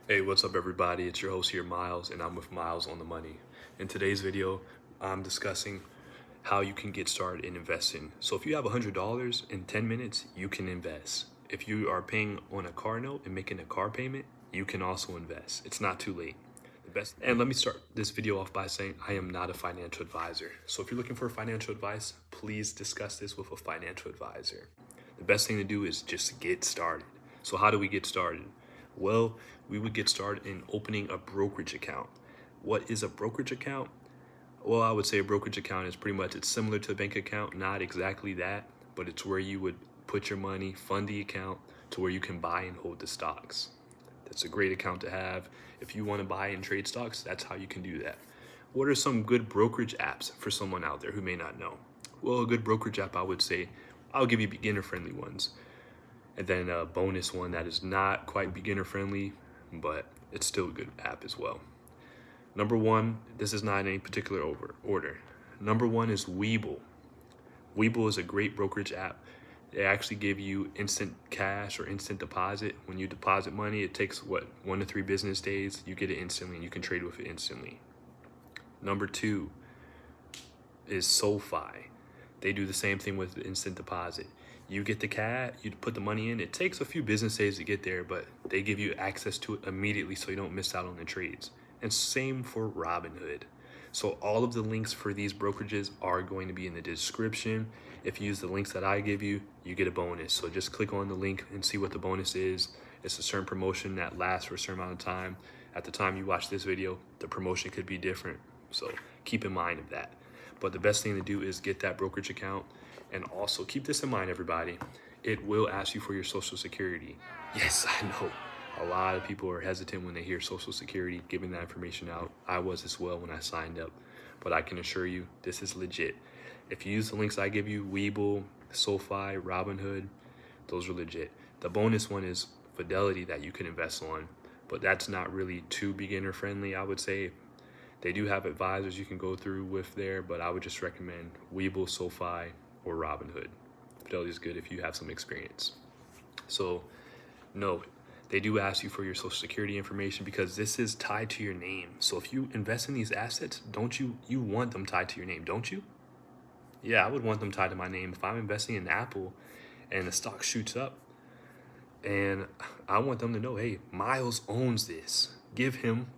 Hey, what's up everybody? It's your host here, Miles, and I'm with Miles on the Money. In today's video, I'm discussing how you can get started in investing. So if you have $100 in 10 minutes, you can invest. If you are paying on a car note and making a car payment, you can also invest. It's not too late. And let me start this video off by saying I am not a financial advisor. So if you're looking for financial advice, please discuss this with a financial advisor. The best thing to do is just get started. So how do we get started? Well, we would get started in opening a brokerage account. What is a brokerage account? Well, I would say a brokerage account is pretty much, it's similar to a bank account, not exactly that, but it's where you would put your money, fund the account to where you can buy and hold the stocks. That's a great account to have. If you want to buy and trade stocks, that's how you can do that. What are some good brokerage apps for someone out there who may not know? Well, a good brokerage app, I would say, I'll give you beginner friendly ones. And then a bonus one that is not quite beginner friendly, but it's still a good app as well. Number one, this is not in any particular order. Number one is Webull. Webull is a great brokerage app. They actually give you instant cash or instant deposit. When you deposit money, it takes 1 to 3 business days. You get it instantly and you can trade with it instantly. Number two is SoFi. They do the same thing with instant deposit. You get the cash, you put the money in. It takes a few business days to get there, but they give you access to it immediately so you don't miss out on the trades. And same for Robinhood. So all of the links for these brokerages are going to be in the description. If you use the links that I give you, you get a bonus. So just click on the link and see what the bonus is. It's a certain promotion that lasts for a certain amount of time. At the time you watch this video, the promotion could be different. So keep in mind of that. But the best thing to do is get that brokerage account. And also keep this in mind, everybody. It will ask you for your social security. Yes, I know. A lot of people are hesitant when they hear social security, giving that information out. I was as well when I signed up. But I can assure you, this is legit. If you use the links I give you, Webull, SoFi, Robinhood, those are legit. The bonus one is Fidelity that you can invest on. But that's not really too beginner friendly, I would say. They do have advisors you can go through with there, but I would just recommend Webull, SoFi, or Robinhood. Fidelity is good if you have some experience. So, no, they do ask you for your social security information because this is tied to your name. So if you invest in these assets, don't you want them tied to your name, don't you? Yeah, I would want them tied to my name. If I'm investing in Apple and the stock shoots up, and I want them to know, hey, Miles owns this. Give him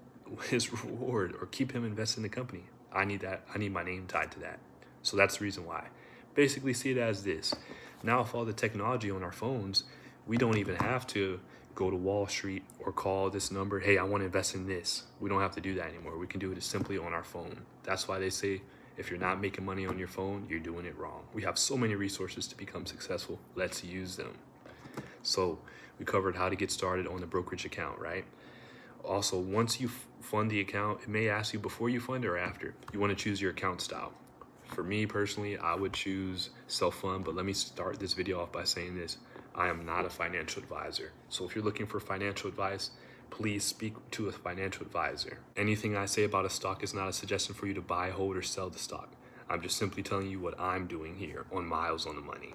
his reward or keep him invested in the company. I need that. I need my name tied to that. So that's the reason why. Basically, see it as this. Now, with all the technology on our phones, we don't even have to go to Wall Street or call this number. Hey, I want to invest in this. We don't have to do that anymore. We can do it simply on our phone. That's why they say if you're not making money on your phone, you're doing it wrong. We have so many resources to become successful. Let's use them. So we covered how to get started on the brokerage account, right? Also, once you fund the account, it may ask you before you fund or after. You want to choose your account style. For me personally, I would choose self-fund, but let me start this video off by saying this. I am not a financial advisor. So if you're looking for financial advice, please speak to a financial advisor. Anything I say about a stock is not a suggestion for you to buy, hold, or sell the stock. I'm just simply telling you what I'm doing here on Miles on the Money.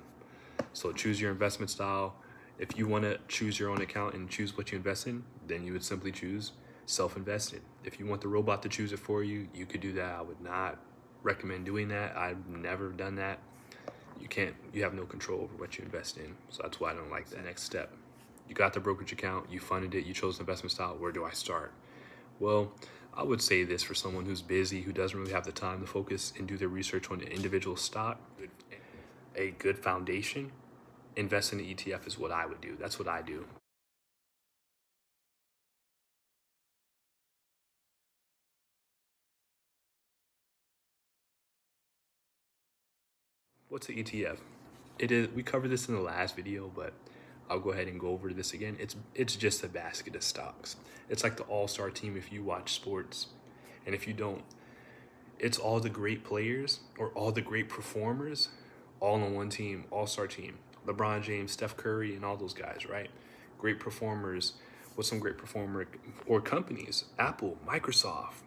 So choose your investment style. If you want to choose your own account and choose what you invest in, then you would simply choose self-invested. If you want the robot to choose it for you, you could do that. I would not recommend doing that. I've never done that. You have no control over what you invest in. So that's why I don't like that. Next step. You got the brokerage account, you funded it, you chose the investment style. Where do I start? Well, I would say this for someone who's busy, who doesn't really have the time to focus and do their research on an individual stock. A good foundation, invest in the ETF is what I would do. That's what I do. What's an ETF? It is. We covered this in the last video, but I'll go ahead and go over this again. It's just a basket of stocks. It's like the all-star team if you watch sports, and if you don't, it's all the great players or all the great performers all on one team, all-star team. LeBron James, Steph Curry, and all those guys, right? Great performers. What's some great performer or companies? Apple, Microsoft,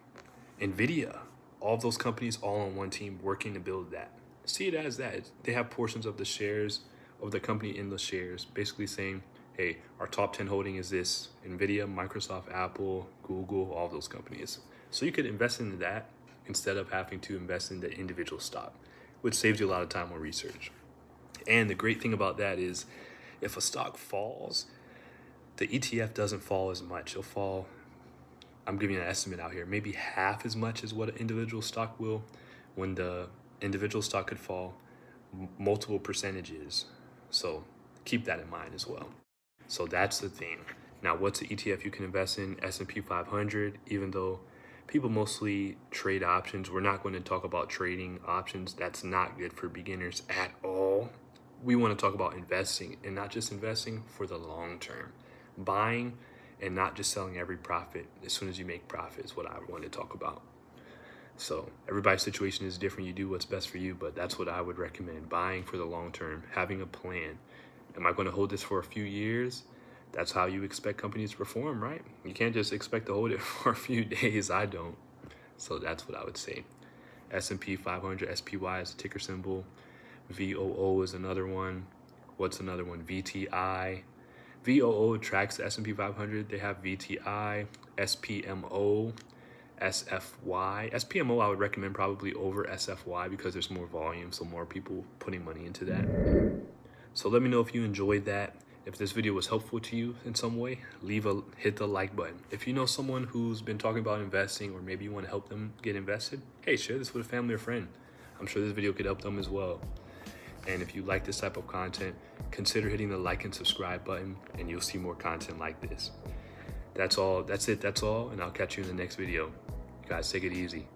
Nvidia, all of those companies all on one team working to build that. See it as that. They have portions of the shares of the company in the shares, basically saying, hey, our top 10 holding is this: Nvidia, Microsoft, Apple, Google, all those companies. So you could invest into that instead of having to invest in the individual stock, which saves you a lot of time on research. And the great thing about that is if a stock falls, the ETF doesn't fall as much. It'll fall, I'm giving you an estimate out here, maybe half as much as what an individual stock will, when the individual stock could fall multiple percentages. So keep that in mind as well. So that's the thing. Now, what's the ETF you can invest in? S&P 500. Even though people mostly trade options, we're not going to talk about trading options. That's not good for beginners at all. We want to talk about investing, and not just investing, for the long term. Buying and not just selling every profit as soon as you make profit is what I want to talk about. So everybody's situation is different. You do what's best for you, but that's what I would recommend. Buying for the long term, having a plan. Am I going to hold this for a few years? That's how you expect companies to perform, right? You can't just expect to hold it for a few days. I don't. So that's what I would say. S&P 500, SPY is a ticker symbol. VOO is another one. What's another one? VTI. VOO tracks the S&P 500. They have VTI, SPMO, SFY. SPMO I would recommend probably over SFY because there's more volume, so more people putting money into that. So let me know if you enjoyed that. If this video was helpful to you in some way, hit the like button. If you know someone who's been talking about investing, or maybe you want to help them get invested, hey, share this with a family or friend. I'm sure this video could help them as well. And if you like this type of content, consider hitting the like and subscribe button, and you'll see more content like this. That's all. That's it. That's all. And I'll catch you in the next video. You guys take it easy.